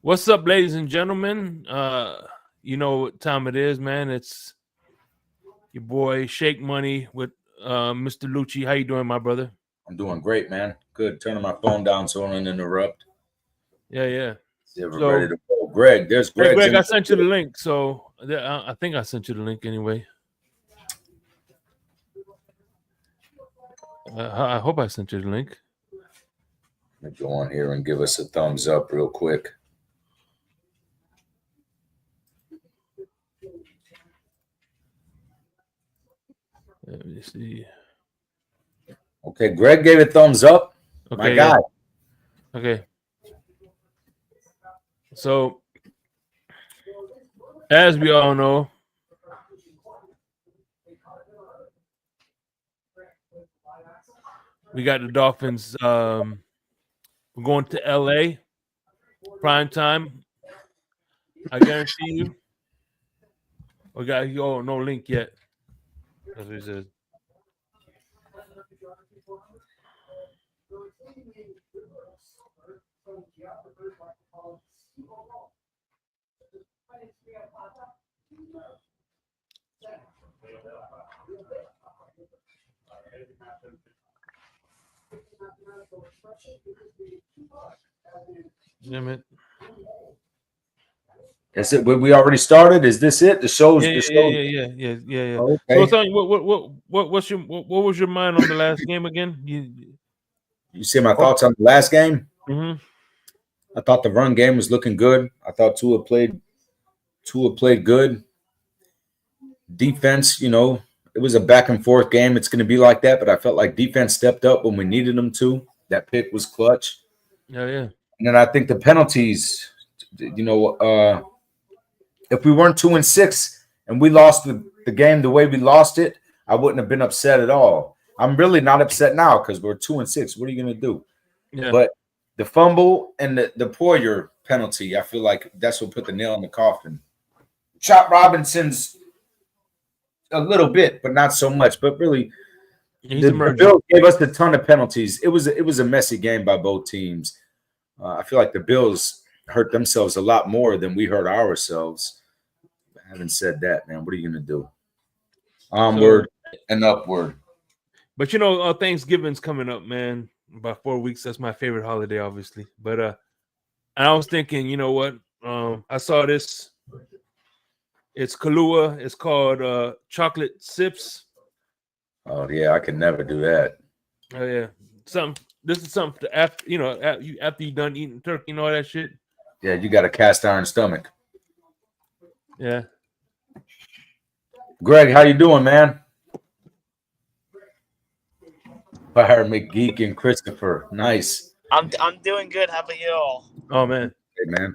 What's up, ladies and gentlemen? You know what time it is, man. It's your boy Shake Money with Mr. Lucci. How you doing, my brother? I'm doing great, man. Good. Turning my phone down so I don't interrupt. Yeah. See if we're ready So, to go. Greg, there's hey, Greg's Greg, in. I sent you the link. So, I think I sent you the link anyway. I hope I sent you the link. Let me go on here and give us a thumbs up real quick. Let me see. Okay, Greg gave it thumbs up. My Okay, guy. yeah. Okay. So, as we all know, we got the Dolphins. We're going to LA prime time. I guarantee you. We got no link yet. That's what he says. Damn it. That's it. We already started. Is this it? The show's Yeah, the yeah, show. yeah, yeah, yeah, yeah, yeah. So Okay. tell me, what was your mind on the last game again? You see my thoughts on the last game? Mm-hmm. I thought the run game was looking good. I thought Tua played good. Defense, it was a back and forth game. It's going to be like that, but I felt like defense stepped up when we needed them to. That pick was clutch. Yeah. And then I think the penalties, if we weren't 2-6 and we lost the game the way we lost it, I wouldn't have been upset at all. I'm really not upset now because we're 2-6. What are you going to do? Yeah. But the fumble and the Poyer penalty, I feel like that's what put the nail in the coffin. Chop Robinson's a little bit, but not so much. But really, He's the emerging. Bills gave us a ton of penalties. It was a messy game by both teams. I feel like the Bills hurt themselves a lot more than we hurt ourselves. Having said that, man, what are you gonna do? So, Onward and upward. but Thanksgiving's coming up, man. About 4 weeks. That's my favorite holiday, obviously. But I was thinking, you know what? I saw this. It's Kahlua. It's called chocolate sips. Oh yeah, I could never do that. Oh yeah, This is something after after you done eating turkey and all that shit. Yeah, you got a cast iron stomach. Yeah. Greg, how you doing, man? Fire McGeek and Christopher. Nice. I'm doing good. How about you all? Oh man, Hey, man.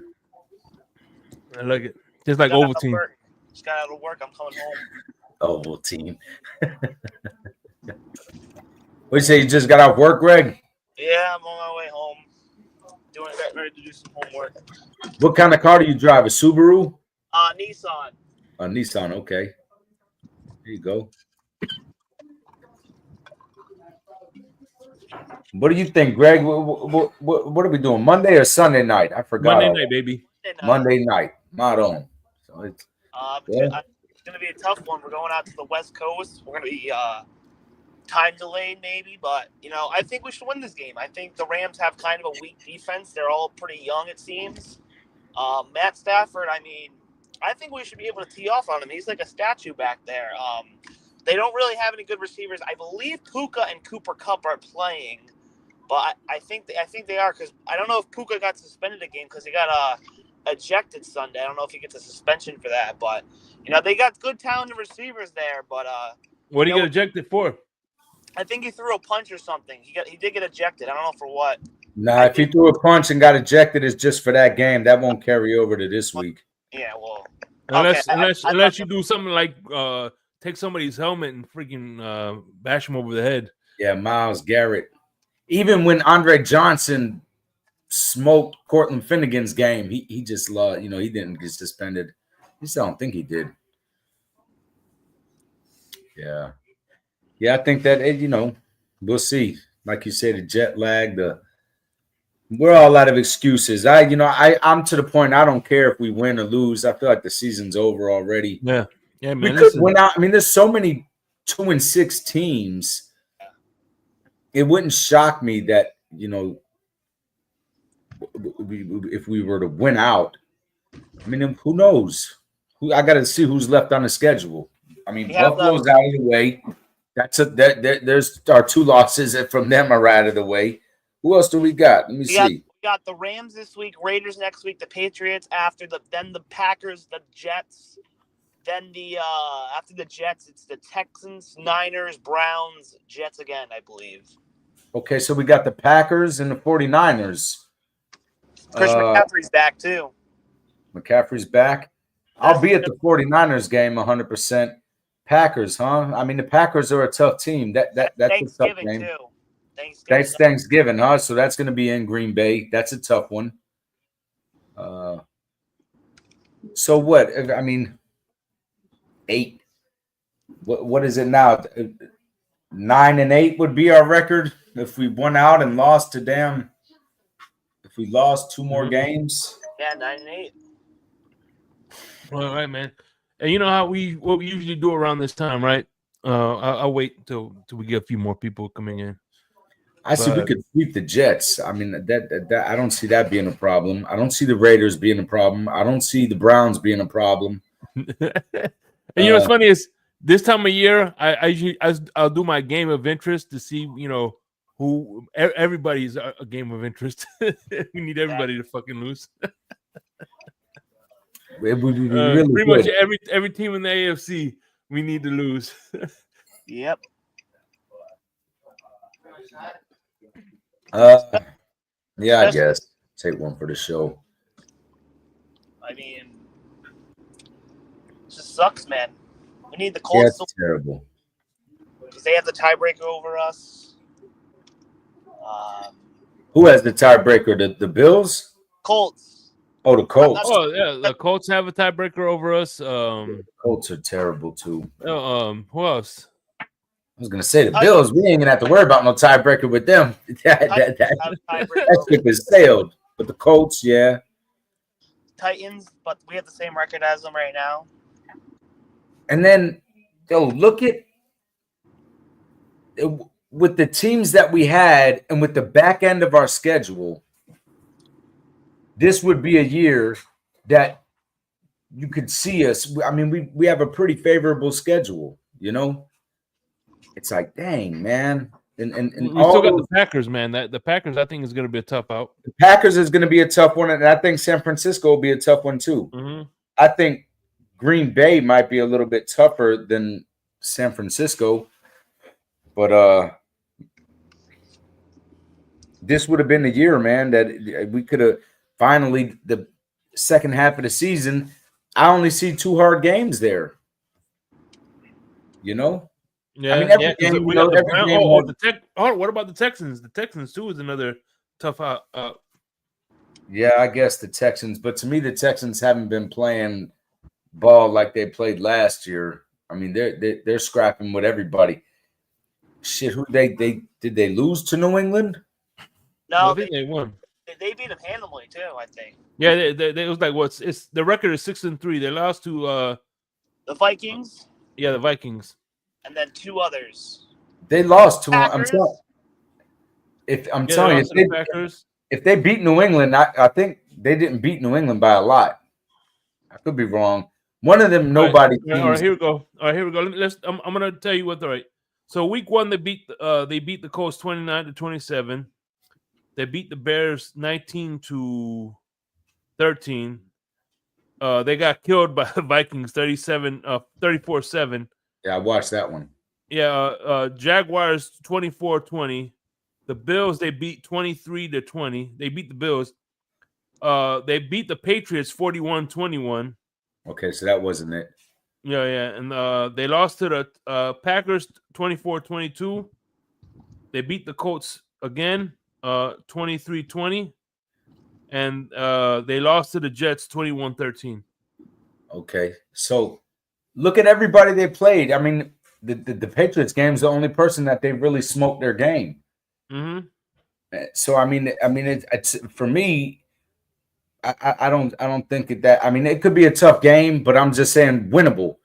I like it. Just like Got out of Ovaltine. work. Just got out of work. I'm coming home. Oh, team. What you say? You just got off work, Greg? Yeah, I'm on my way home. Getting ready to do some homework. What kind of car do you drive? A Subaru? Nissan. A Nissan. Okay. There you go. What do you think, Greg? What are we doing? Monday or Sunday night? I forgot. Monday night, baby. Monday night. Not on. So it's gonna be a tough one. We're going out to the West Coast. We're gonna be time delayed maybe, but I think we should win this game. I think the Rams have kind of a weak defense. They're all pretty young, it seems. Matt Stafford, I think we should be able to tee off on him. He's like a statue back there. They don't really have any good receivers. I believe Puka and Cooper Kupp are playing, but I think they are, because I don't know if Puka got suspended a game because he got ejected Sunday. I don't know if he gets a suspension for that, but they got good talented receivers there. But what did he get ejected for? I think he threw a punch or something. He did get ejected. I don't know for what. Nah, if he threw a punch and got ejected, it's just for that game. That won't carry over to this week. Yeah, well, unless you do something like take somebody's helmet and freaking bash him over the head. Yeah, Myles Garrett. Even when Andre Johnson smoked Cortland Finnegan's game, he just loved, he didn't get suspended. At least I don't think he did. Yeah. Yeah, I think that, we'll see. Like you said, the jet lag, the We're all out of excuses. I'm to the point. I don't care if we win or lose. I feel like the season's over already. Yeah, yeah, We man. could win out. I mean, there's so many 2-6 teams. It wouldn't shock me that if we were to win out. I mean, who knows? I got to see who's left on the schedule. I mean, Buffalo's out of the way. There's our 2 losses from them are out of the way. Who else do we got? Let me see. We got the Rams this week, Raiders next week, the Patriots then the Packers, the Jets, then after the Jets, it's the Texans, Niners, Browns, Jets again, I believe. Okay, so we got the Packers and the 49ers. Christian McCaffrey's back too. McCaffrey's back. I'll be at the 49ers game 100%. Packers, huh? I mean, the Packers are a tough team. That's a tough game. Too. That's Thanksgiving, huh? So that's going to be in Green Bay. That's a tough one. So what? I mean, 8. What is it now? 9-8 would be our record if we won out and lost to them. If we lost 2 more games. Yeah, 9-8. All right, man. And you know what we usually do around this time, right? I'll wait till we get a few more people coming in. I see we could sweep the Jets. I mean, that I don't see that being a problem. I don't see the Raiders being a problem. I don't see the Browns being a problem. And you know what's funny is this time of year, I'll do my game of interest to see, who everybody's a game of interest. We need everybody to fucking lose. Really pretty much every team in the AFC we need to lose. Yep. Yeah, I guess take one for the show. I mean, it just sucks, man. We need the Colts. Yeah, it's terrible because they have the tiebreaker over us. Who has the tiebreaker? The Bills? Colts. Oh, the Colts. Oh, yeah, the Colts have a tiebreaker over us. Colts are terrible too. Who else? I was gonna say the Bills. We ain't gonna have to worry about no tiebreaker with them. That ship has sailed. But the Colts, yeah. Titans, but we have the same record as them right now. And then, look at with the teams that we had and with the back end of our schedule. This would be a year that you could see us. I mean, we have a pretty favorable schedule, It's like, dang, man. And we still got the Packers, man. The Packers, I think, is going to be a tough out. The Packers is going to be a tough one, and I think San Francisco will be a tough one too. Mm-hmm. I think Green Bay might be a little bit tougher than San Francisco, but this would have been the year, man, that we could have finally the second half of the season. I only see 2 hard games there. Yeah, I mean, every game. What about the Texans? The Texans too is another tough out. Yeah, I guess the Texans, but to me, the Texans haven't been playing ball like they played last year. I mean, they're scrapping with everybody. Shit, who did they lose to New England? No, I think they won. They beat them handily too, I think. Yeah, it was like it's the record is 6-3. They lost to the Vikings. Yeah, the Vikings. And then 2 others. They lost to Packers. I'm telling you, if they beat New England, I think they didn't beat New England by a lot. I could be wrong. One of them, nobody. All right, here we go. I'm gonna tell you what. All right. So week 1, they beat the Colts 29-27. They beat the Bears 19-13. They got killed by the Vikings 34-7. Yeah, I watched that one. Yeah, Jaguars 24-20. The Bills, they beat 23-20. They beat the Bills. They beat the Patriots 41-21. Okay, so that wasn't it. Yeah, and they lost to the Packers 24-22. They beat the Colts again 23-20. And they lost to the Jets 21-13. Okay, so look at everybody they played. I mean, the Patriots game is the only person that they really smoked their game. Mm-hmm. So it's for me. I don't think that. I mean, it could be a tough game, but I'm just saying winnable.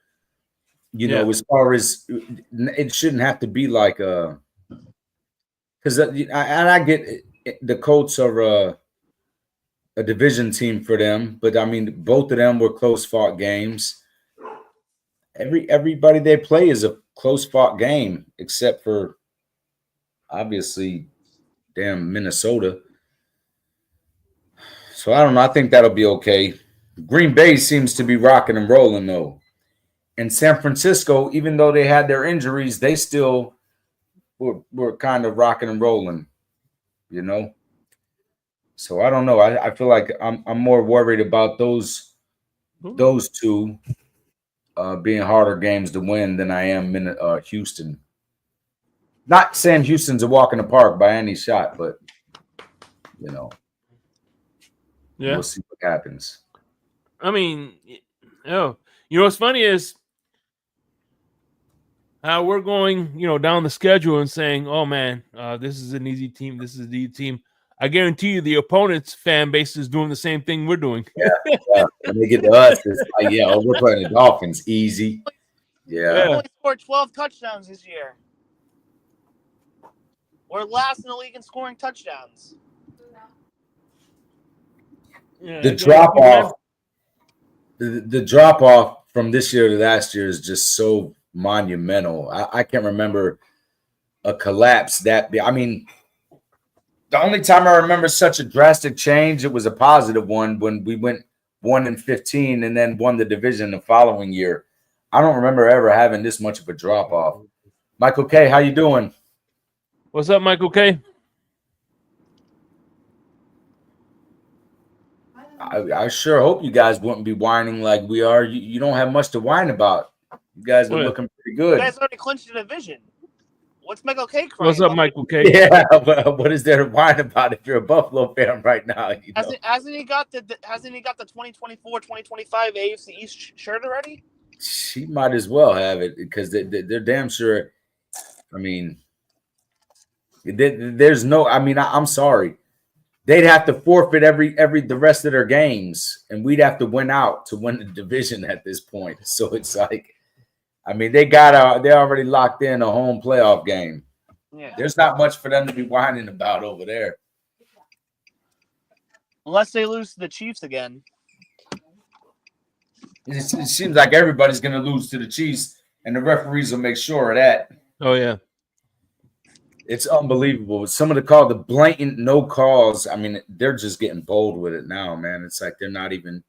As far as it shouldn't have to be like because I get the Colts are a division team for them, but I mean both of them were close fought games. Everybody they play is a close fought game, except for obviously damn Minnesota. So I don't know. I think that'll be okay. Green Bay seems to be rocking and rolling though. And San Francisco, even though they had their injuries, they still were kind of rocking and rolling, So I don't know. I feel like I'm more worried about those two being harder games to win than I am in Houston. Not saying Houston's a walk in the park by any shot, but we'll see what happens. I mean, what's funny is how we're going, down the schedule and saying, "Oh man, this is an easy team. This is the easy team." I guarantee you, the opponent's fan base is doing the same thing we're doing. Yeah. When they get to us, it's like, we're playing the Dolphins easy. Yeah. We only scored 12 touchdowns this year. We're last in the league in scoring touchdowns. Yeah, the drop off from this year to last year is just so monumental. I can't remember a collapse that. I mean, the only time I remember such a drastic change, it was a positive one when we went 1-15 and then won the division the following year. I don't remember ever having this much of a drop off. Michael K, how you doing? What's up, Michael K? I sure hope you guys wouldn't be whining like we are. You don't have much to whine about. You guys are looking pretty good. You guys already clinched the division. What's Michael K crying? What's up, Michael K? Yeah, what is there to whine about if you're a Buffalo fan right now? Hasn't he got the 2024-2025 AFC East shirt already? She might as well have it because they're damn sure. I mean, there's no. I mean, I'm sorry. They'd have to forfeit the rest of their games, and we'd have to win out to win the division at this point. So it's like, I mean, they already locked in a home playoff game. Yeah. There's not much for them to be whining about over there. Unless they lose to the Chiefs again. It seems like everybody's going to lose to the Chiefs, and the referees will make sure of that. Oh, yeah. It's unbelievable. Some of the blatant no calls, I mean, they're just getting bold with it now, man. It's like they're not even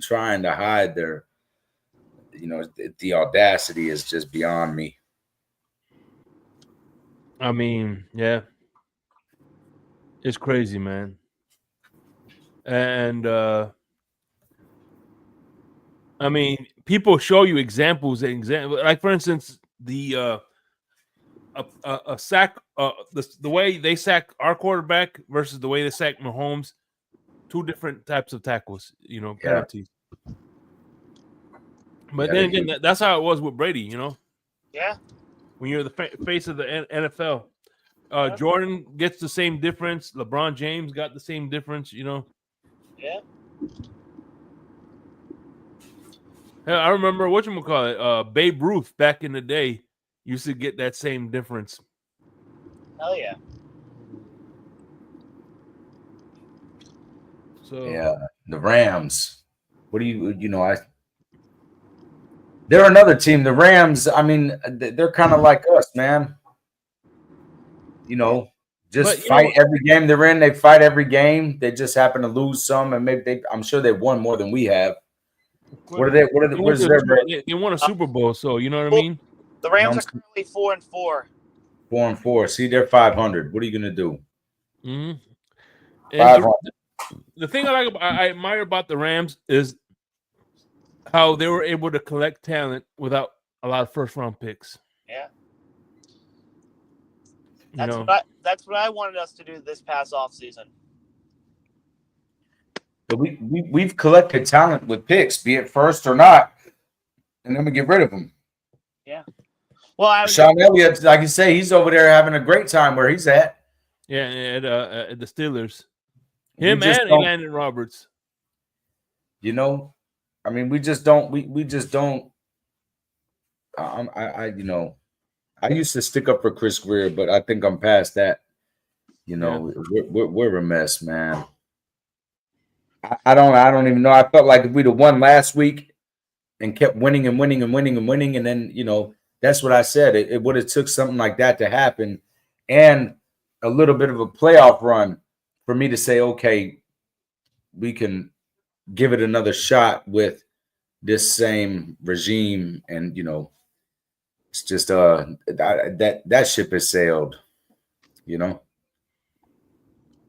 trying to hide their, the audacity is just beyond me. I mean, yeah. It's crazy, man. And I mean, people show you examples. Like, for instance, the a sack, the way they sack our quarterback versus the way they sack Mahomes, two different types of tackles, penalties. Yeah. But then again, that's how it was with Brady, Yeah. When you're the face of the NFL. Jordan gets the same difference. LeBron James got the same difference, Yeah. I remember Babe Ruth back in the day used to get that same difference. Hell yeah. So yeah, the Rams. What do they're another team. The Rams, I mean, they're kind of like us, man. Fight every game they're in. They fight every game. They just happen to lose some, and maybe I'm sure they've won more than we have. They won a Super Bowl, so you know what I mean? The Rams are currently 4-4. 4-4. See, they're 500. What are you gonna do? Mm-hmm. The thing I admire about the Rams is how they were able to collect talent without a lot of first-round picks. Yeah. That's what I wanted us to do this past offseason. But we've collected talent with picks, be it first or not, and then we get rid of them. Yeah. Well, I was Sean Elliott, like you say, he's over there having a great time where he's at. Yeah, at the Steelers. We Him just and don't- Landon Roberts. You know, I mean, we just don't. We just don't. I used to stick up for Chris Greer, but I think I'm past that. You know, we're a mess, man. I don't even know. I felt like if we'd have won last week and kept winning and winning and winning and winning, and then that's what I said. It would have took something like that to happen, and a little bit of a playoff run for me to say, okay, we can give it another shot with this same regime, and it's just that ship has sailed.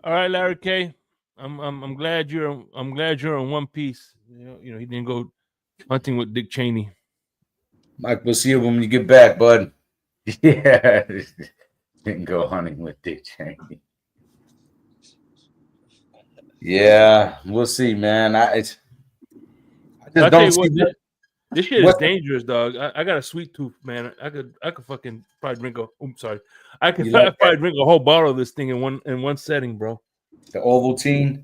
All right, Larry K. I'm glad you're in one piece. You know he didn't go hunting with Dick Cheney. Mike, we'll see you when you get back, bud. Yeah, didn't go hunting with Dick Cheney. Yeah, we'll see, man. I just don't see. This shit is dangerous, dog. I got a sweet tooth, man. I could fucking probably drink I could probably drink a whole bottle of this thing in one setting, bro. The Ovaltine,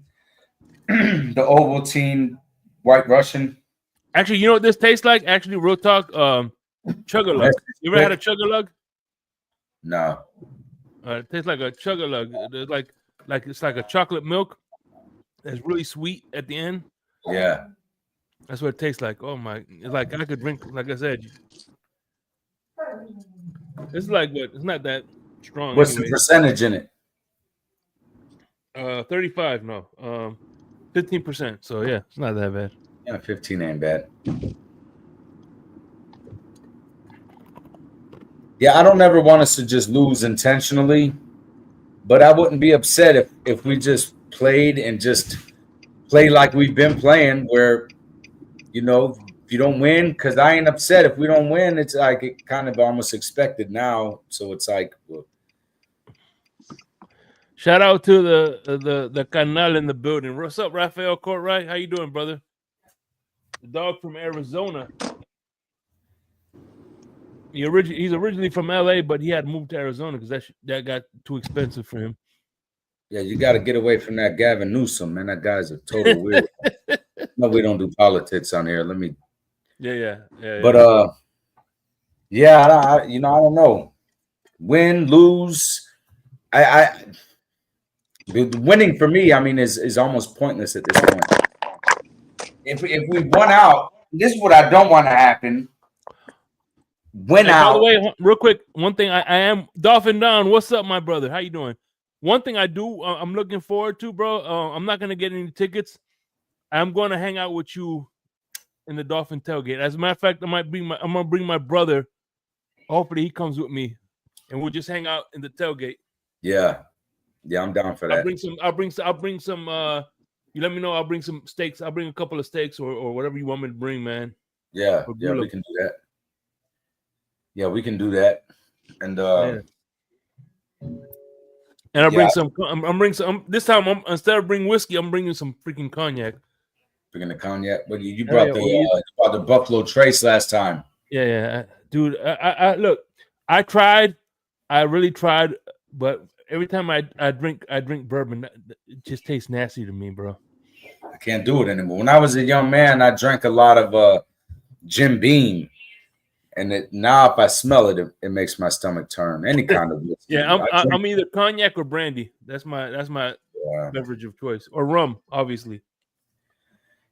the Ovaltine White Russian. Actually, you know what this tastes like? Actually, real talk, Chug-a-Lug. You ever had a Chug-a-Lug? No. It tastes like a Chug-a-Lug. It's like a chocolate milk that's really sweet at the end. Yeah. That's what it tastes like. Oh my! It's like I could drink. Like I said, it's like what? It's not that strong. What's the percentage in it? 35. No, 15%. So yeah, it's not that bad. Yeah, 15 ain't bad. Yeah, I don't ever want us to just lose intentionally, but I wouldn't be upset if we just played and just play like we've been playing, where if you don't win, because I ain't upset if we don't win. It's like it kind of almost expected now. So it's like, well, shout out to the canal in the building. What's up, Rafael Courtright? How you doing, brother? The dog from Arizona. He's originally from LA, but he had to move to Arizona because that got too expensive for him. Yeah, you got to get away from that Gavin Newsom, man. That guy's a total weird. No, we don't do politics on here. Let me. Yeah. But I don't know. Win, lose. The winning for me, I mean, is almost pointless at this point. If we won out, this is what I don't want to happen. Win out. By the way, real quick, one thing I am Dolphin Don. What's up, my brother? How you doing? One thing I'm looking forward to, bro. I'm not gonna get any tickets. I'm going to hang out with you in the Dolphin tailgate. As a matter of fact, I'm gonna bring my brother. Hopefully, he comes with me, and we'll just hang out in the tailgate. Yeah, I'm down for that. I'll bring some. You let me know. I'll bring some steaks. I'll bring a couple of steaks or whatever you want me to bring, man. Yeah, we can do that. Yeah, we can do that. And and I'll bring some. I'm bring some. This time, instead of bringing whiskey, I'm bringing some freaking cognac. Bringing the cognac, but you brought the Buffalo Trace last time. Yeah, dude. I look. I tried. I really tried, but every time I drink bourbon, it just tastes nasty to me, bro. I can't do it anymore. When I was a young man, I drank a lot of Jim Beam. And now, if I smell it, it makes my stomach turn. Any kind of whiskey. Yeah, I'm either cognac or brandy. That's my beverage of choice, or rum, obviously.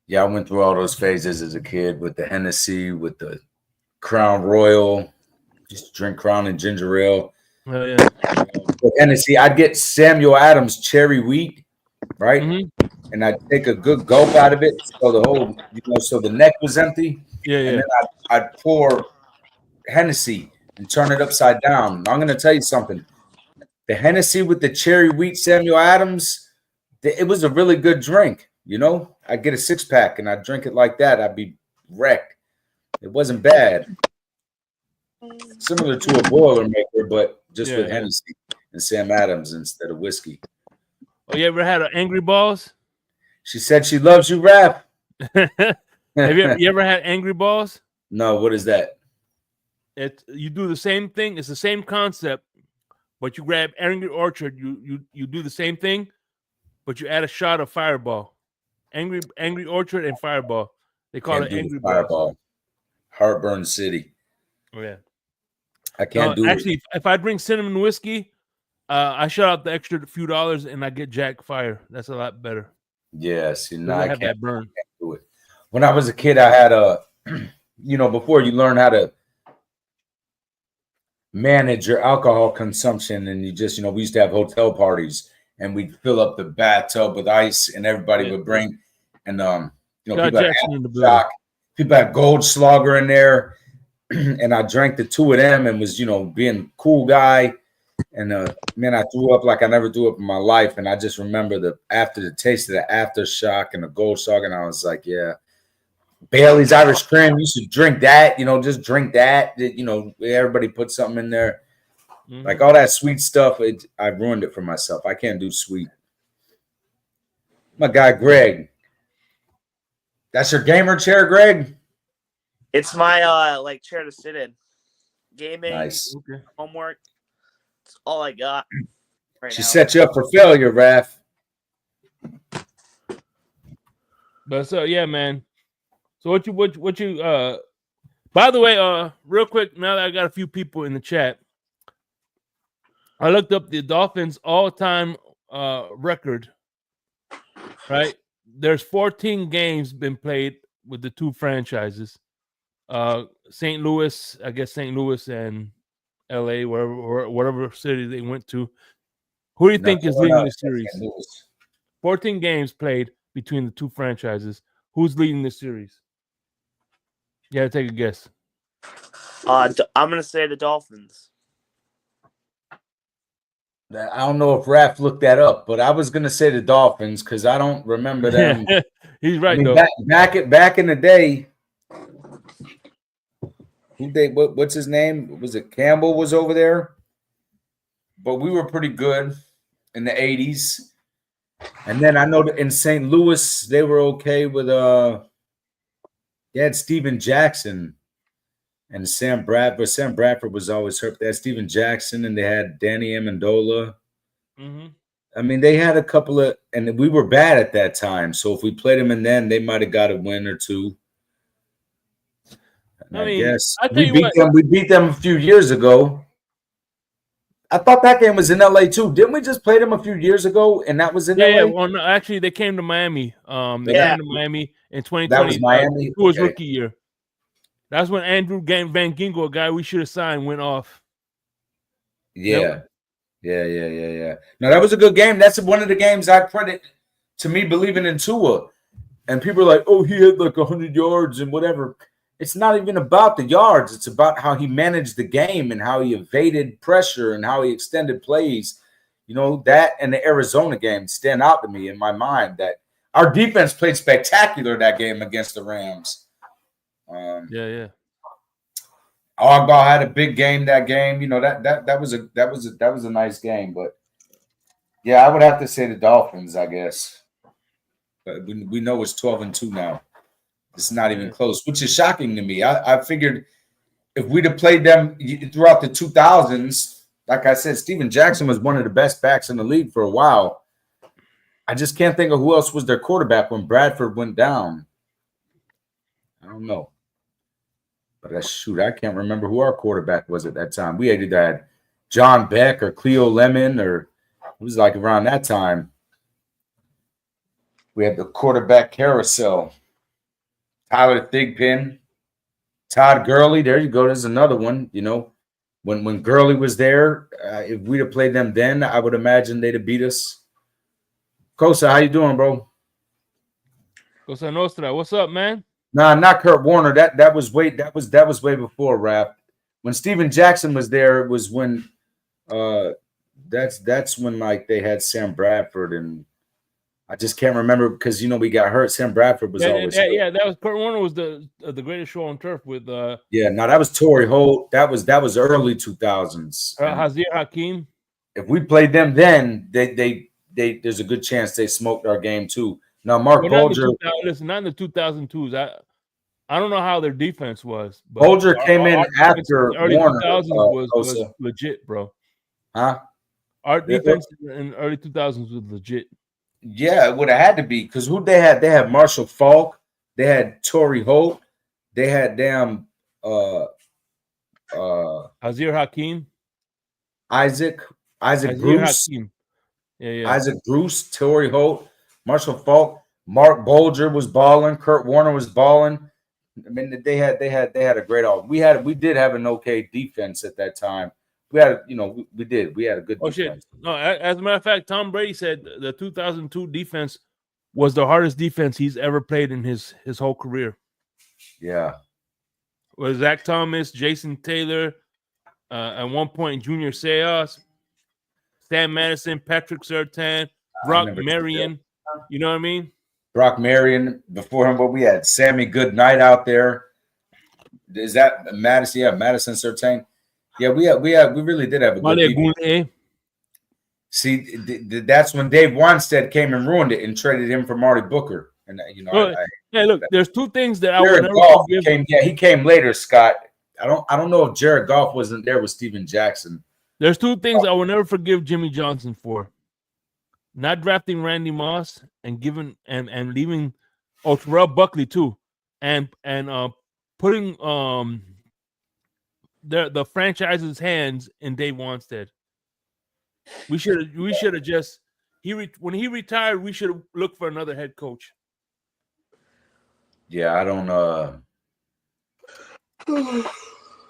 Yeah, I went through all those phases as a kid with the Hennessy, with the Crown Royal, just drink Crown and ginger ale. Oh yeah. With Hennessy, I'd get Samuel Adams cherry wheat, right? Mm-hmm. And I'd take a good gulp out of it, so the whole, so the neck was empty. Yeah. And then I'd pour Hennessy and turn it upside down. I'm going to tell you something. The Hennessy with the cherry wheat Samuel Adams, it was a really good drink. I'd get a 6-pack and I'd drink it like that. I'd be wrecked. It wasn't bad. Similar to a Boilermaker, but just with Hennessy and Sam Adams instead of whiskey. Oh, you ever had an Angry Balls? She said she loves you, rap. Have you ever had Angry Balls? No, what is that? You do the same thing. It's the same concept, but you grab Angry Orchard. You do the same thing, but you add a shot of Fireball. Angry Orchard and Fireball. They call Can't it do Angry the Fireball. Balls. Heartburn City. Oh, yeah. I can't do actually, if I drink cinnamon whiskey, I shut out the extra few dollars and I get Jack Fire. That's a lot better. Yes, you know, I I have can't that burn. do it. When I was a kid, I had a, before you learn how to manage your alcohol consumption, and you just, we used to have hotel parties, and we'd fill up the bathtub with ice, and everybody would bring, and people had Goldschlager in there, and I drank the two of them, and was being a cool guy, and man, I threw up like I never threw up in my life, and I just remember the taste of the aftershock and the Goldschlager, and I was like, yeah. Bailey's Irish Cream, you should drink that, just drink that. Everybody put something in there. Mm-hmm. Like all that sweet stuff, I ruined it for myself. I can't do sweet. My guy, Greg. That's your gamer chair, Greg? It's my chair to sit in. Gaming, nice. Homework. That's all I got right she now. Set you up for failure, Raph. But yeah, man. So what you by the way, real quick, now that I got a few people in the chat, I looked up the Dolphins all-time record. Right? There's 14 games been played with the two franchises. St. Louis, I guess St. Louis and LA, whatever city they went to. Who do you think is leading the series? 14 games played between the two franchises. Who's leading the series? You gotta take a guess. I'm gonna say the Dolphins. I don't know if Raph looked that up, but I was gonna say the Dolphins because I don't remember them. He's right, though. Back in the day, what's his name? Was it Campbell was over there? But we were pretty good in the 80s. And then I know that in St. Louis they were okay with they had Steven Jackson and Sam Bradford. Sam Bradford was always hurt. They had Steven Jackson and they had Danny Amendola. Mm-hmm. I mean, they had a couple of, and we were bad at that time. So if we played them and then they might have got a win or two. I guess we beat them a few years ago. I thought that game was in LA too. Didn't we just play them a few years ago and that was in LA? Yeah, well, no, actually they came to Miami. They came to Miami in 2020. That was Miami. It was rookie year. That's when Andrew Van Ginkel, a guy we should have signed, went off. Yeah. Yeah. No, that was a good game. That's one of the games I credit to me believing in Tua. And people are like, oh, he had like 100 yards and whatever. It's not even about the yards. It's about how he managed the game and how he evaded pressure and how he extended plays. That and the Arizona game stand out to me in my mind that our defense played spectacular that game against the Rams. Yeah. Arbaugh had a big game that game. That was a nice game. But yeah, I would have to say the Dolphins, I guess. But we know it's 12-2 now. It's not even close, which is shocking to me. I figured if we'd have played them throughout the 2000s, like I said, Steven Jackson was one of the best backs in the league for a while. I just can't think of who else was their quarterback when Bradford went down. I don't know. But I can't remember who our quarterback was at that time. We either had John Beck or Cleo Lemon, or it was like around that time. We had the quarterback carousel. Tyler Thigpen, Todd Gurley. There you go. There's another one. When Gurley was there, if we'd have played them then, I would imagine they'd have beat us. Kosa, how you doing, bro? Cosa Nostra. What's up, man? Nah, not Kurt Warner. That was way before Rap. When Steven Jackson was there, it was when that's when like they had Sam Bradford and I just can't remember because we got hurt. Sam Bradford was always hurt. Yeah. That was Kurt Warner was the greatest show on turf with that was Torrey Holt. That was early 2000s. Hazir Hakim. If we played them then, they there's a good chance they smoked our game too. Now Mark Bulger. Listen, not in the 2002s. I don't know how their defense was, but Bolger came in defense in after the early Warner. 2000s was Kosa. legit, bro. Huh? Our defense in the early 2000s was legit. Yeah, it would have had to be because who they had? They had Marshall Falk. They had Torrey Holt. They had damn Hazir Hakim. Isaac Hazir Bruce. Hakim. Yeah. Isaac Bruce, Torrey Holt, Marshall Falk, Mark Bolger was balling. Kurt Warner was balling. I mean, they had a great all. We did have an okay defense at that time. We had, we did. We had a good defense. Shit. No, as a matter of fact, Tom Brady said the 2002 defense was the hardest defense he's ever played in his whole career. Yeah. Was Zach Thomas, Jason Taylor, at one point Junior Seau, Sam Madison, Patrick Surtain, Brock Marion. You know what I mean? Brock Marion. Before him, what we had, Sammy Goodnight out there. Is that Madison? Yeah, Madison Surtain. Yeah, we really did have a good defense. See, that's when Dave Wanstead came and ruined it and traded him for Marty Booker. And look, there's two things that I would never forgive. He came later, Scott. I don't know if Jared Goff wasn't there with Steven Jackson. There's two things I will never forgive Jimmy Johnson for: not drafting Randy Moss and leaving Terrell Buckley too, and putting the franchise's hands in Dave Wanstead. We should have just when he retired, we should have looked for another head coach. Yeah, I don't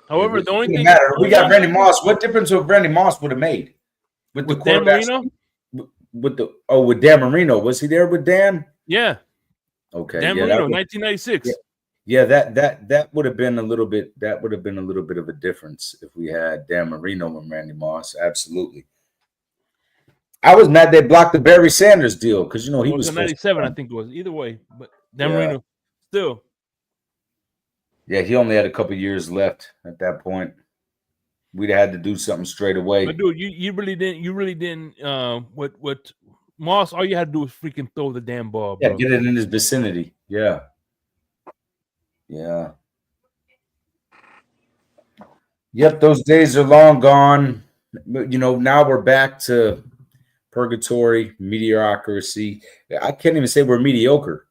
However, the only thing we got Randy Moss. What difference would Randy Moss would have made with the quarterback? With Dan Marino, was he there with Dan? Yeah. Okay. Dan Marino, 1996. Yeah, that would have been a little bit. That would have been a little bit of a difference if we had Dan Marino and Randy Moss. Absolutely. I was mad they blocked the Barry Sanders deal because he was 97. I think it was either way, but Dan Marino still. Yeah, he only had a couple years left at that point. We'd have had to do something straight away. But dude, you really didn't. What Moss? All you had to do was freaking throw the damn ball. Bro. Yeah, get it in his vicinity. Yeah. Yep, those days are long gone. Now we're back to purgatory, mediocrity. I can't even say we're mediocre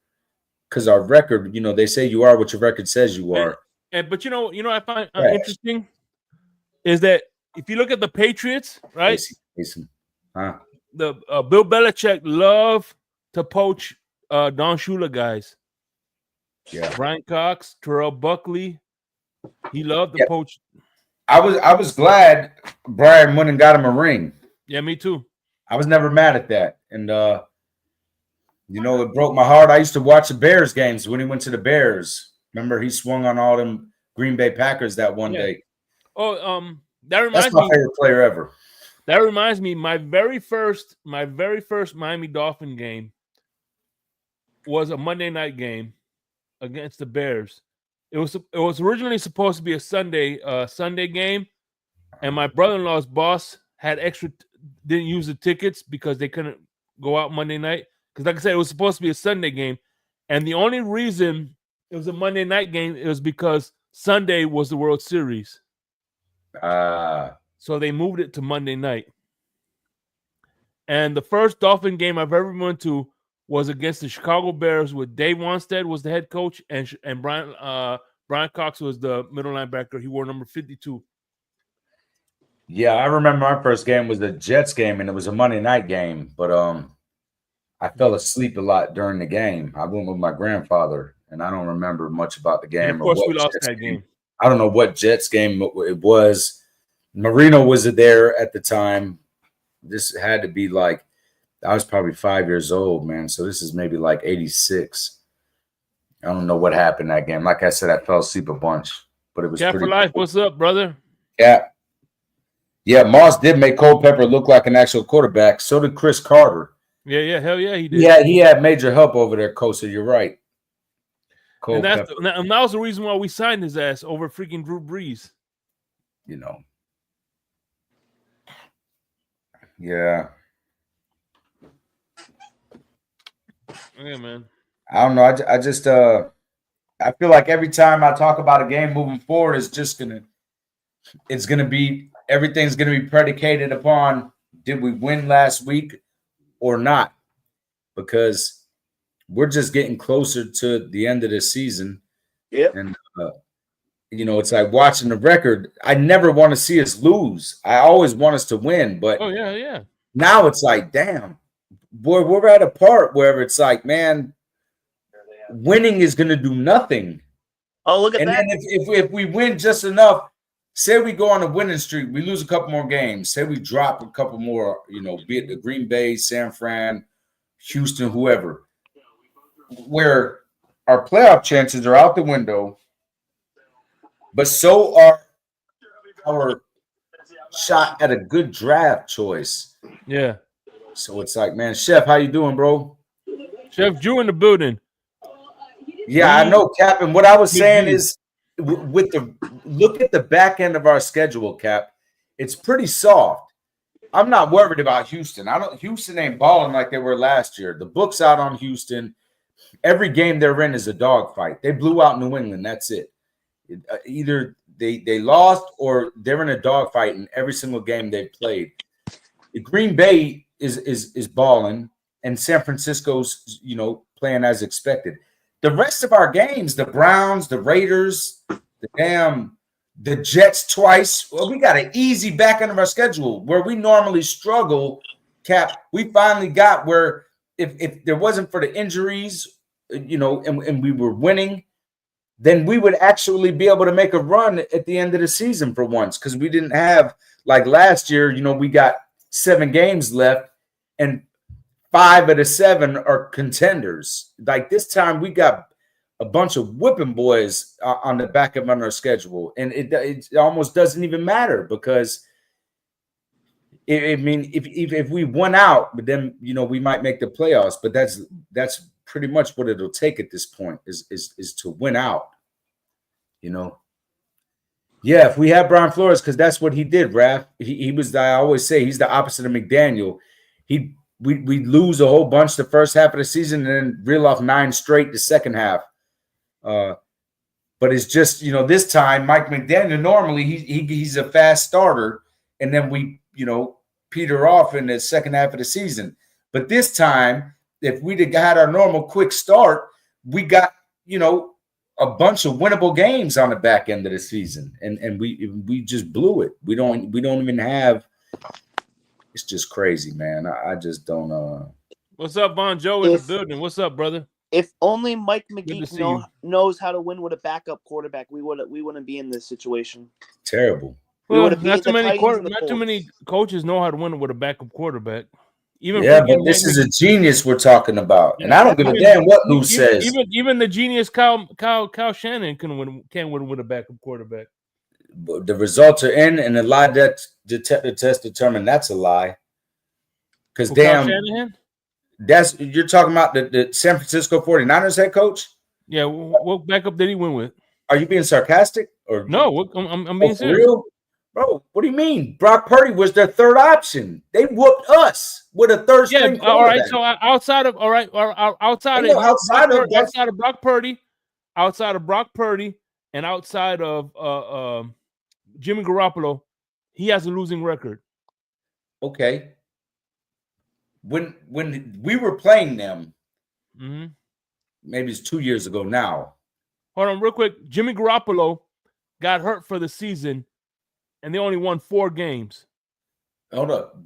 because our record, they say you are what your record says you are. But I find interesting is that if you look at the Patriots, right? Huh? The Bill Belichick love to poach Don Shula guys. Yeah, Brian Cox, Terrell Buckley. He loved to poach. I was glad Brian went and got him a ring. Yeah, me too. I was never mad at that. And it broke my heart. I used to watch the Bears games when he went to the Bears. Remember, he swung on all them Green Bay Packers that one day. Oh, that reminds me. That's my favorite player ever. That reminds me, my very first Miami Dolphin game was a Monday night game against the Bears. It was originally supposed to be a Sunday game, and my brother-in-law's boss had didn't use the tickets because they couldn't go out Monday night. Because like I said, it was supposed to be a Sunday game, and the only reason it was a Monday night game was because Sunday was the World Series. So they moved it to Monday night. And the first Dolphin game I've ever went to was against the Chicago Bears with Dave Wanstead was the head coach and Brian Cox was the middle linebacker. He wore number 52. Yeah, I remember my first game was the Jets game, and it was a Monday night game. But I fell asleep a lot during the game. I went with my grandfather, and I don't remember much about the game. And of course, we lost that game. I don't know what Jets game it was. Marino was there at the time. This had to be like, I was probably 5 years old, man. So this is maybe like 86. I don't know what happened that game. Like I said, I fell asleep a bunch, but it was Cat for life. Cool. What's up, brother? Yeah, Moss did make Culpepper look like an actual quarterback. So did Chris Carter. Yeah, hell yeah, he did. Yeah, he had major help over there, Kosa. You're right. And that was the reason why we signed his ass over freaking Drew Brees. Yeah. Yeah, man. I don't know. I just I feel like every time I talk about a game moving forward, it's gonna be everything's gonna be predicated upon did we win last week or not? Because we're just getting closer to the end of the season. Yep. And it's like watching the record. I never want to see us lose. I always want us to win. But now it's like, damn, boy, we're at a part where it's like, man, winning is going to do nothing. Oh, look at and that. And then if we win just enough, say we go on a winning streak, we lose a couple more games. Say we drop a couple more, be it the Green Bay, San Fran, Houston, whoever, where our playoff chances are out the window, but so are our shot at a good draft choice. Yeah. So it's like, man, Chef, how you doing, bro? Chef Drew in the building. Yeah, I know, Cap. And what I was saying is, look at the back end of our schedule, Cap. It's pretty soft. I'm not worried about Houston. Houston ain't balling like they were last year. The book's out on Houston. Every game they're in is a dogfight. They blew out New England. That's it. Either they lost or they're in a dogfight in every single game they've played. The Green Bay is balling, and San Francisco's playing as expected. The rest of our games, the Browns, the Raiders, the Jets twice. Well, we got an easy back end of our schedule where we normally struggle. Cap, we finally got where if there wasn't for the injuries, and we were winning, then we would actually be able to make a run at the end of the season for once, because we didn't have, like last year, we got 7 games left and 5 of the 7 are contenders. Like this time we got a bunch of whipping boys on the back of our schedule, and it almost doesn't even matter because if we won out, but then we might make the playoffs, but that's pretty much what it'll take at this point is to win out. Yeah, if we have Brian Flores, because that's what he did, Raph. He was, I always say, he's the opposite of McDaniel. We lose a whole bunch the first half of the season and then reel off 9 straight the second half. But it's just, this time Mike McDaniel, normally he's a fast starter, and then we, peter off in the second half of the season. But this time, if we'd have had our normal quick start, we got, a bunch of winnable games on the back end of the season, and we just blew it. We don't even have. It's just crazy, man. I just don't. What's up, Von Joe in the building? What's up, brother? If only Mike McGee knows how to win with a backup quarterback, we wouldn't be in this situation. Terrible. Well, not too many coaches know how to win with a backup quarterback. But this is a genius we're talking about, and I don't give a damn what Lou says. Even the genius Kyle Shanahan can't win with a backup quarterback. The results are in, and the lie that the test determined that's a lie. Because damn, you're talking about the San Francisco 49ers head coach. Yeah, what backup did he win with? Are you being sarcastic or no? I'm being serious. Real? Bro, what do you mean? Brock Purdy was their third option. They whooped us with a third string. All right. So outside of Brock Purdy, and outside of Jimmy Garoppolo, he has a losing record. Okay. When we were playing them, maybe it's 2 years ago now. Hold on, real quick. Jimmy Garoppolo got hurt for the season, and they only won 4 games. Hold up.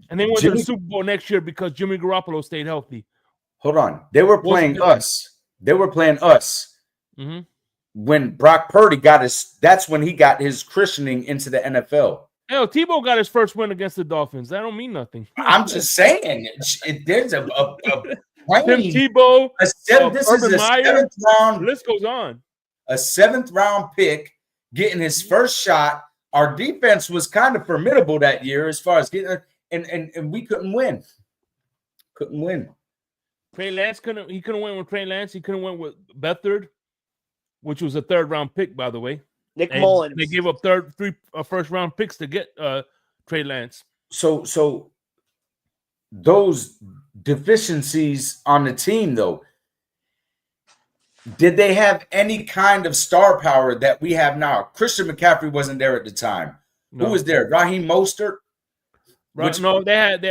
And they went to the Super Bowl next year because Jimmy Garoppolo stayed healthy. Hold on. They were playing us. When Brock Purdy that's when he got his christening into the NFL. Hell, Tebow got his first win against the Dolphins. That don't mean nothing. I'm just saying. There's a Tim Tebow. This is a Meyer, 7th round. The list goes on. A 7th round pick getting his first shot. Our defense was kind of formidable that year as far as getting and we couldn't win. Trey Lance couldn't win with Trey Lance. He couldn't win with Beathard, which was a 3rd round pick, by the way. Nick Mullins. They gave up 3 first round picks to get Trey Lance. So those deficiencies on the team, though, did they have any kind of star power that we have now? Christian McCaffrey wasn't there at the time. No. Who was there? Raheem Mostert? Right, no, they had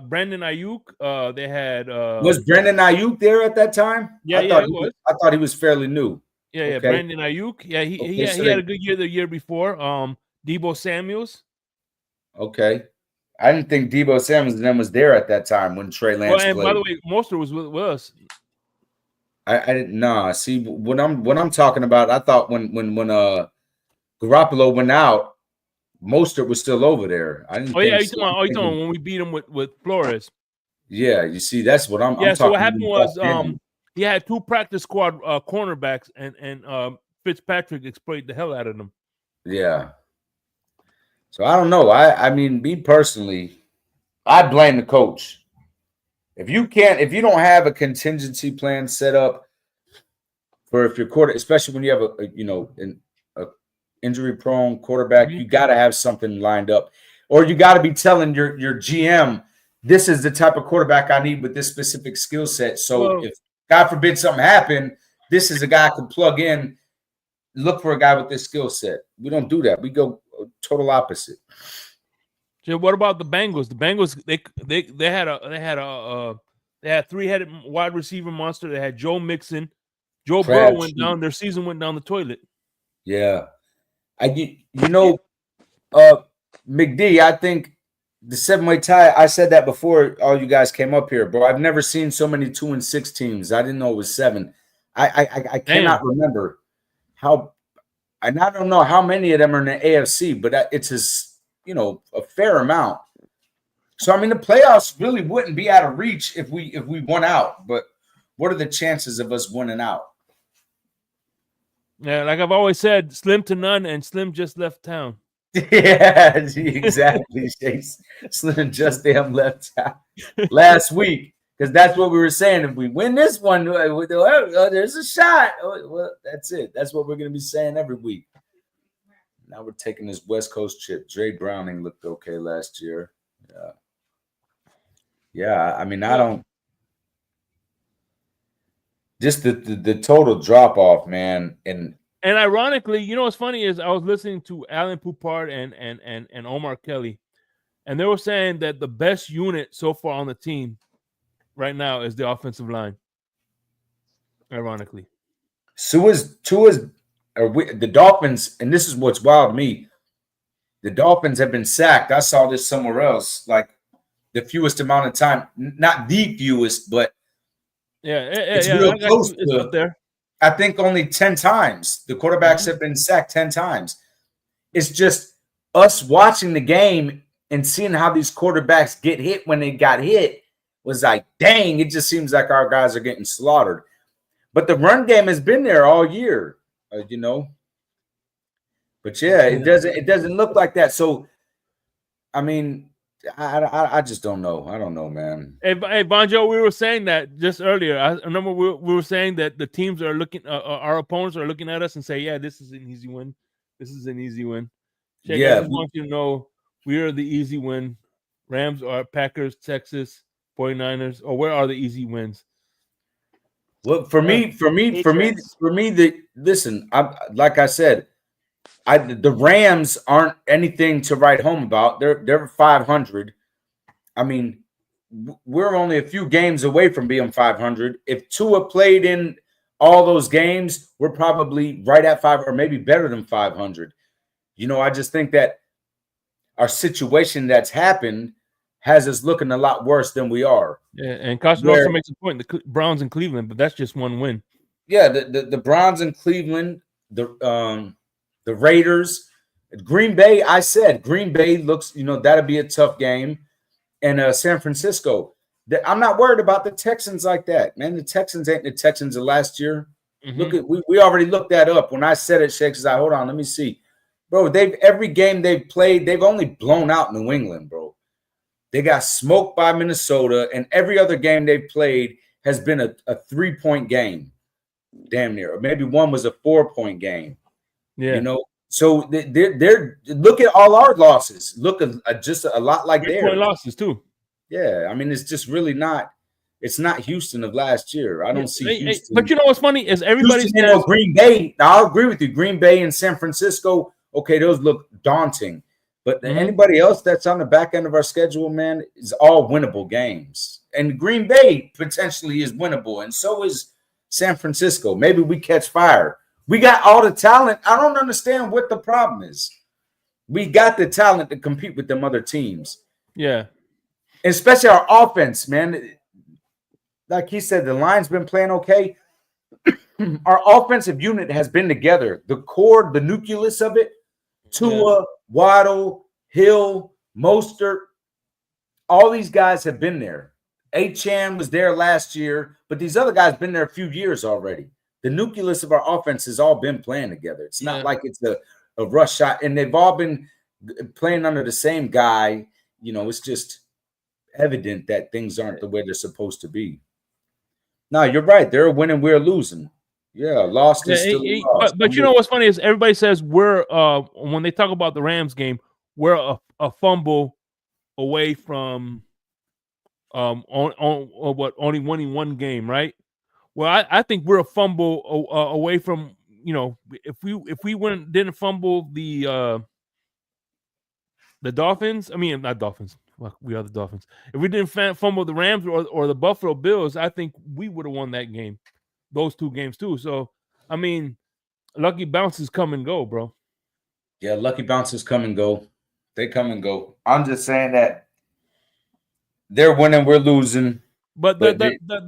Brandon Ayuk. They had Was Brandon Ayuk there at that time? Yeah, I thought he was. I thought he was fairly new. Yeah, Okay. Brandon Ayuk. Yeah, he had a good year the year before. Deebo Samuels. Okay. I didn't think Deebo Samuels and them was there at that time when Trey Lance and played. by the way, Mostert was with us. I didn't know. See, when I'm talking about, I thought when Garoppolo went out, Mostert was still over there. I didn't. Oh yeah, you talking when we beat him with Flores. Yeah, you see, that's what I'm. Yeah, I'm so what talking happened was he had 2 practice squad cornerbacks, and Fitzpatrick exploited the hell out of them. Yeah. So I don't know. I mean, me personally, I blame the coach. If you don't have a contingency plan set up for if your quarter, especially when you have a injury prone quarterback, you got to have something lined up, or you got to be telling your GM, this is the type of quarterback I need with this specific skill set. So if God forbid something happen, this is a guy I can plug in. Look for a guy with this skill set. We don't do that. We go total opposite. So what about the Bengals? The Bengals they had 3-headed wide receiver monster. They had Joe Mixon. Joe Burrow went down. Their season went down the toilet. Yeah, McD. I think the 7-way tie. I said that before all you guys came up here, bro. I've never seen so many 2-6 teams. I didn't know it was 7. I cannot remember how. And I don't know how many of them are in the AFC, but it's a fair amount. So I mean, the playoffs really wouldn't be out of reach if we won out. But what are the chances of us winning out? Yeah, like I've always said, slim to none, and Slim just left town. Yeah, exactly. Slim just damn left town last week, because that's what we were saying. If we win this one, there's a shot. Well, that's it. That's what we're going to be saying every week. Now we're taking this West Coast trip. Dre Browning looked okay last year. Yeah. I mean, I don't. Just the total drop off, man. And ironically, you know what's funny is I was listening to Alan Poupart and Omar Kelly, and they were saying that the best unit so far on the team right now is the offensive line. Ironically, the Dolphins, and this is what's wild to me. The Dolphins have been sacked. I saw this somewhere else, like the fewest amount of time, not the fewest, but it's real close to up there. I think only 10 times. The quarterbacks have been sacked 10 times. It's just us watching the game and seeing how these quarterbacks get hit when they got hit was like, dang, it just seems like our guys are getting slaughtered. But the run game has been there all year, But yeah, it doesn't look like that. So, I mean, I just don't know. I don't know, man. Hey, Bonjo, we were saying that just earlier. I remember we were saying that the teams are looking, our opponents are looking at us and say, yeah, this is an easy win. This is an easy win. Shaq, I just want you to know we are the easy win. Rams are Packers, Texas, 49ers, or where are the easy wins? Well, for me, listen, like I said, the Rams aren't anything to write home about. They're 500. I mean, we're only a few games away from being 500. If Tua played in all those games, we're probably right at 5 or maybe better than 500. I just think that our situation that's happened has us looking a lot worse than we are. Yeah, and Caution also makes a point. The Browns in Cleveland, but that's just one win. Yeah, the Browns in Cleveland, the Raiders, Green Bay. I said Green Bay looks, that'll be a tough game, and San Francisco. I'm not worried about the Texans like that, man. The Texans ain't the Texans of last year. Mm-hmm. Look at we already looked that up when I said it. Shakes, I hold on, let me see, bro. Every game they've played, they've only blown out New England, bro. They got smoked by Minnesota, and every other game they've played has been a 3-point game, damn near. Or maybe one was a 4-point game. Yeah, So they're look at all our losses. Look at just a lot like theirs. 3-point losses too. Yeah, I mean it's just really not. It's not Houston of last year. I don't see Houston. But you know what's funny is everybody Houston, says Green Bay. Now, I'll agree with you. Green Bay and San Francisco, okay, those look daunting. But anybody else that's on the back end of our schedule, man, is all winnable games. And Green Bay potentially is winnable, and so is San Francisco. Maybe we catch fire. We got all the talent. I don't understand what the problem is. We got the talent to compete with them other teams. Yeah. Especially our offense, man. Like he said, the line's been playing okay. Our offensive unit has been together. The core, the nucleus of it, Tua, Waddle, Hill, Mostert, all these guys have been there. Achane was there last year, but these other guys been there a few years already. The nucleus of our offense has all been playing together. It's not like it's a rush shot, and they've all been playing under the same guy. You know, it's just evident that things aren't the way they're supposed to be. No, you're right. They're winning, we're losing. Yeah, lost is still a loss. But you know what's funny is everybody says we're when they talk about the Rams game, we're a fumble away from only winning one game, right? Well, I think we're a fumble away from, you know, if we didn't fumble the Dolphins, I mean not Dolphins. Well, we are the Dolphins. If we didn't fumble the Rams or the Buffalo Bills, I think we would have won that game, those two games too. So, I mean, lucky bounces come and go, bro. Yeah, lucky bounces come and go. They come and go. I'm just saying that they're winning, we're losing. But the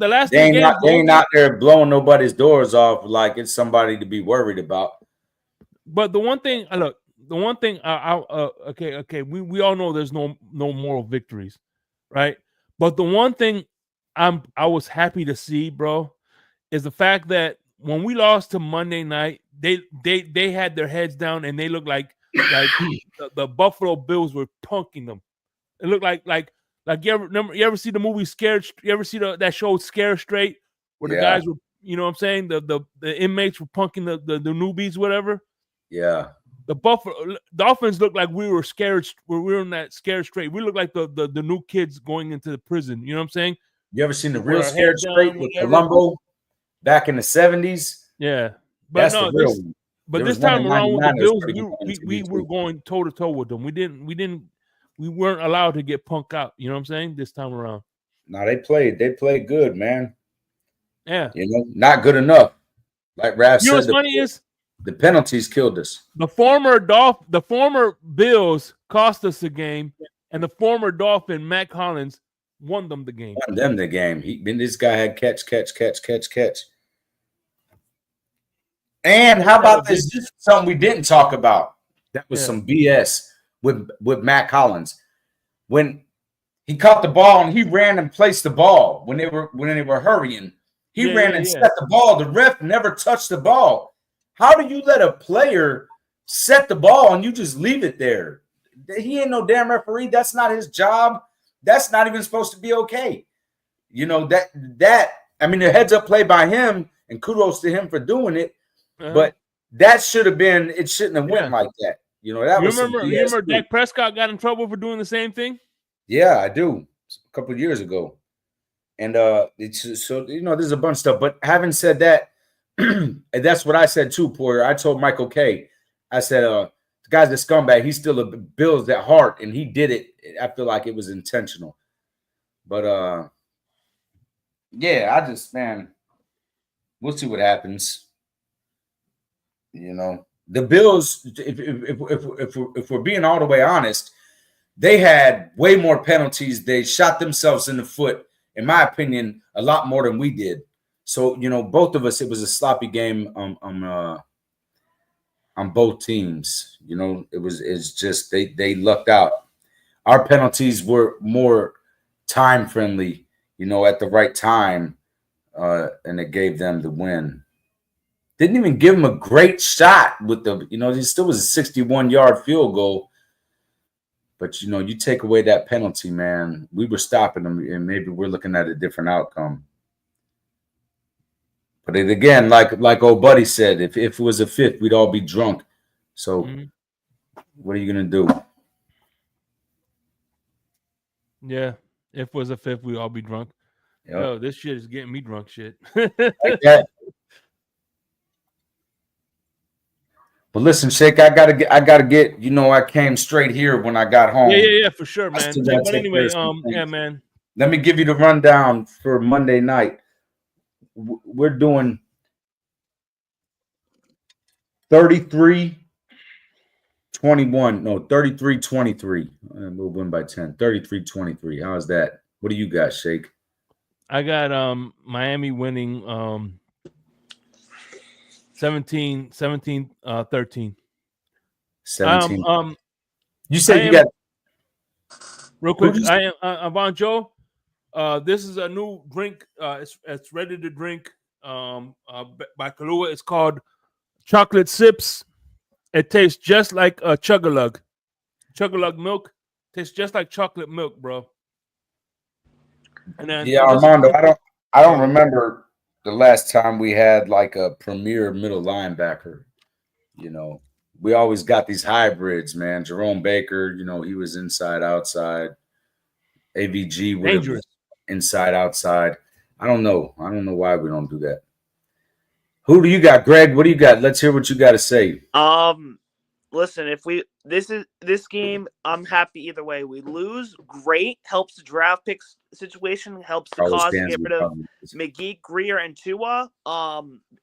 last they ain't out there blowing nobody's doors off like it's somebody to be worried about. But the one thing, look, okay, we all know there's no moral victories, right? But the one thing I was happy to see, bro, is the fact that when we lost to Monday night, they had their heads down and they looked like the Buffalo Bills were punking them. It looked like you ever see the movie Scared? You ever see that show Scared Straight, where the guys were, you know what I'm saying, the inmates were punking the newbies, whatever. Yeah. The Dolphins looked like we were scared. We were in that Scared Straight. We looked like the new kids going into the prison. You know what I'm saying? You ever seen the real Scared Straight with Columbo back in the 70s? Yeah, but that's no, the real one. But this time around with the Bills, we were going toe to toe with them. We weren't allowed to get punked out. You know what I'm saying? This time around. No, they played good, man. Yeah, you know, not good enough. Like Rav said, you know what's funny is the penalties killed us. The former Bills cost us the game, and the former Dolphin Matt Collins won them the game. Won them the game. This guy had catch. And how about this? This is something we didn't talk about. That was some BS with Matt Collins. When he caught the ball and he ran and placed the ball when they were hurrying. He ran and set the ball. The ref never touched the ball. How do you let a player set the ball and you just leave it there? He ain't no damn referee. That's not his job. That's not even supposed to be okay. You know, that I mean, the heads up play by him, and kudos to him for doing it. But that should have been, it shouldn't have went like that. You know, that you remember Dak Prescott got in trouble for doing the same thing? Yeah, I do. A couple of years ago. And it's so, you know, there's a bunch of stuff. But having said that, and that's what I said too, Poirier. I told Michael K. I said, the guy's a scumbag. He's still a Bills at heart, and he did it. I feel like it was intentional. But yeah, man, we'll see what happens. You know, the Bills, if we're being all the way honest, they had way more penalties. They shot themselves in the foot, in my opinion, a lot more than we did. So, you know, both of us, it was a sloppy game on both teams. You know, it's just they lucked out. Our penalties were more time friendly, you know, at the right time, and it gave them the win. Didn't even give him a great shot with the, you know, it still was a 61-yard field goal. But, you know, you take away that penalty, man, we were stopping them, and maybe we're looking at a different outcome. But it, again, like old buddy said, if it was a fifth, we'd all be drunk. So what are you going to do? Yeah, if it was a fifth, we'd all be drunk. Yep. Yo, this shit is getting me drunk. Shit. Like that. But listen, Shake, I gotta get. You know, I came straight here when I got home. Yeah, for sure, man. still Hey, gotta but take care anyway, of some things. yeah, man. Let me give you the rundown for Monday night. We're doing 33-21. No, 33-23. We'll win by 10. 33-23. How's that? What do you got, Shake? I got Miami winning 17 13. 17. You I said you am got real quick. Who'd you I am Avant Joe. This is a new drink. It's ready to drink. By Kahlua. It's called Chocolate Sips. It tastes just like a Chug-a-Lug. Chug-a-Lug milk tastes just like chocolate milk, bro. And then Yeah, Armando, I don't remember the last time we had like a premier middle linebacker. You know, we always got these hybrids, man. Jerome Baker, you know, he was inside outside. AVG would have been inside outside. I don't know why we don't do that. Who do you got, Greg? What do you got? Let's hear what you got to say. Listen, if this game, I'm happy either way. We lose, great. Helps the draft picks situation. Helps the cause to get rid of McGee, Greer, and Tua.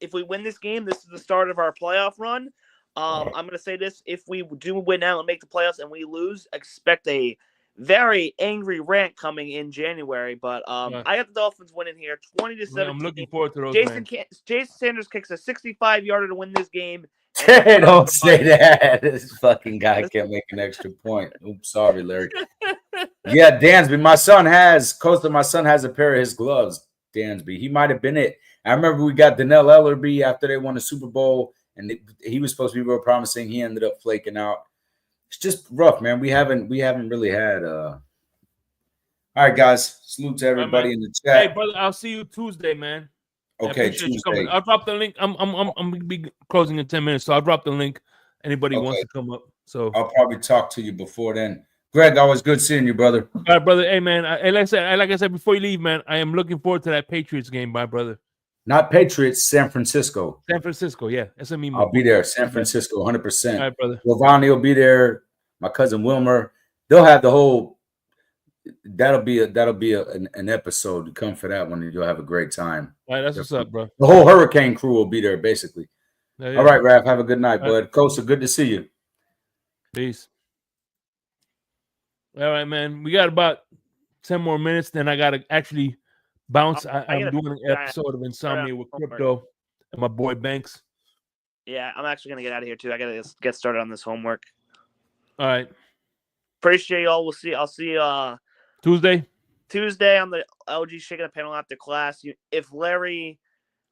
If we win this game, this is the start of our playoff run. I'm gonna say this: if we do win out and make the playoffs, and we lose, expect a very angry rant coming in January. But I got the Dolphins winning here, 20-17. I'm looking forward to those. Jason Sanders kicks a 65-yarder to win this game. Don't say that. This fucking guy can't make an extra point. Oops, sorry, Larry. Yeah, Dansby. My son has a pair of his gloves. Dansby. He might have been it. I remember we got Donnell Ellerby after they won the Super Bowl, and he was supposed to be real promising. He ended up flaking out. It's just rough, man. We haven't really had. All right, guys. Salute to everybody in the chat. Hey, brother, I'll see you Tuesday, man. Okay, Tuesday. I'll drop the link. I'm gonna be closing in 10 minutes, so I'll drop the link. Anybody wants to come up, so I'll probably talk to you before then. Greg, always good seeing you, brother. All right, brother. Hey, man. Like I said before you leave, man, I am looking forward to that Patriots game, my brother. Not Patriots, San Francisco. San Francisco, yeah. That's a meme. I'll be there. San Francisco, 100%. All right, brother. Giovanni will be there. My cousin Wilmer. They'll have the whole. That'll be an episode. Come for that one, and you'll have a great time. All right, that's what's up, bro. The whole Hurricane crew will be there, basically. Yeah. All right, Raph. Have a good night, bud. Kosa, good to see you. Peace. All right, man. We got about 10 more minutes. Then I gotta actually bounce. I'm doing an episode of Insomnia with Crypto and my boy Banks. Yeah, I'm actually gonna get out of here too. I gotta get started on this homework. All right. Appreciate y'all. I'll see you Tuesday on the LG Shaking the Panel after class. If Larry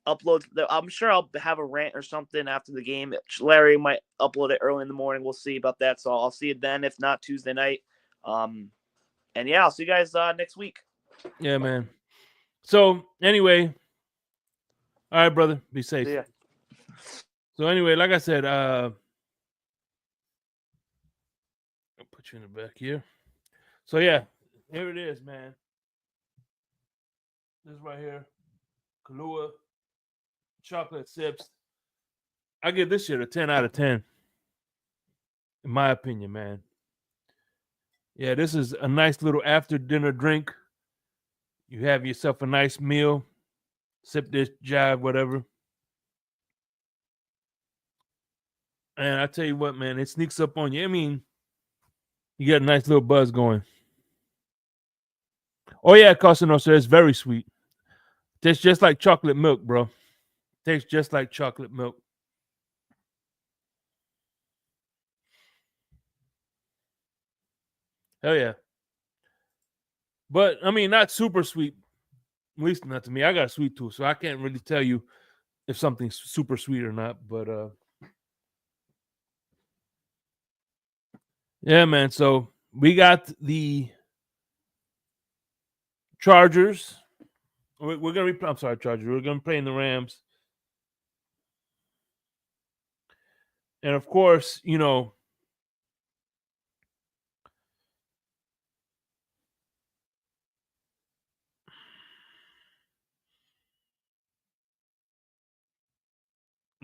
uploads, I'm sure I'll have a rant or something after the game. Larry might upload it early in the morning. We'll see about that. So I'll see you then. If not, Tuesday night. And yeah, I'll see you guys next week. Yeah, man. So anyway, all right, brother. Be safe. Yeah. So anyway, like I said, I'll put you in the back here. So yeah, here it is, man. This right here, Kahlua chocolate sips. I give this shit a 10 out of 10. In my opinion, man. Yeah, this is a nice little after dinner drink. You have yourself a nice meal, sip this jive, whatever. And I tell you what, man, it sneaks up on you. I mean, you got a nice little buzz going. Oh yeah, Casa Nostra, it's very sweet. Tastes just like chocolate milk, bro. Tastes just like chocolate milk. Hell yeah. But, I mean, not super sweet. At least not to me. I got a sweet tooth, so I can't really tell you if something's super sweet or not. But, yeah, man. So, we got the Chargers. We're going to be, I'm sorry, Chargers. We're going to play in the Rams. And, of course, you know,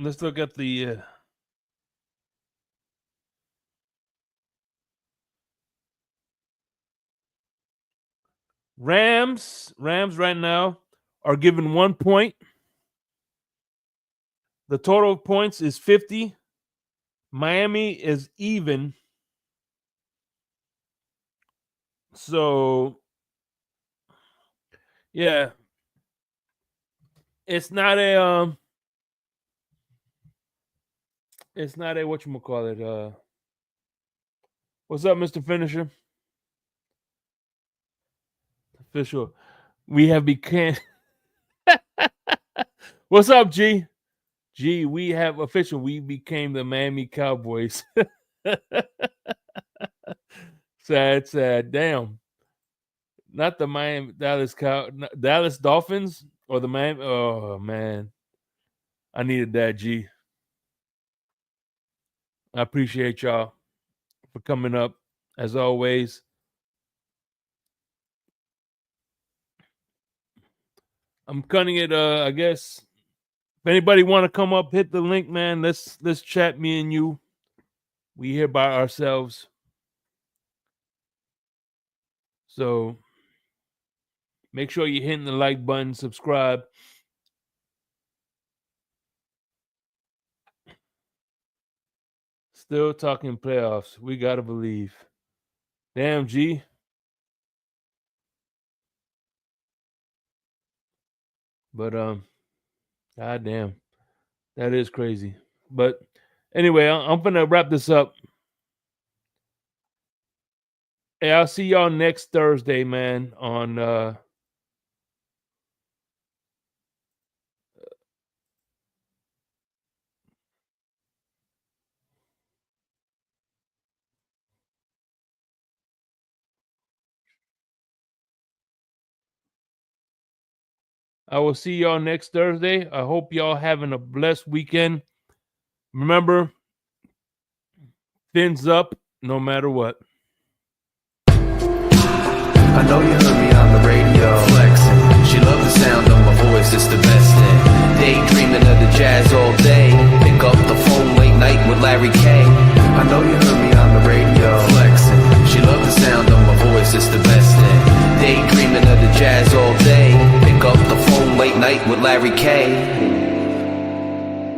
let's look at the Rams. Rams right now are given 1 point. The total of points is 50. Miami is even. So, yeah, it's not a whatchamacallit. What's up, Mr. Finisher? Official. We have become. What's up, G? G, we have official. We became the Miami Cowboys. Sad. Damn. Not the Miami Dallas Dolphins or the Miami. Oh man, I needed that, G. I appreciate y'all for coming up as always. I'm cutting it. I guess if anybody want to come up, hit the link, man. Let's chat, me and you. We here by ourselves. So make sure you're hitting the like button, subscribe. Still talking playoffs. We gotta believe. Damn, G. But goddamn, that is crazy. But anyway, I'm gonna wrap this up. Hey, I'll see y'all next Thursday, man. On I will see y'all next Thursday. I hope y'all having a blessed weekend. Remember, fins up no matter what. I know you heard me on the radio flexing. She loved the sound of my voice, it's the best thing. Daydreaming of the jazz all day. Pick up the phone late night with Larry K. I know you heard me on the radio flexing. She loved the sound of my voice, it's the best thing. Daydreaming of the jazz all day. Pick up the phone late night with Larry K.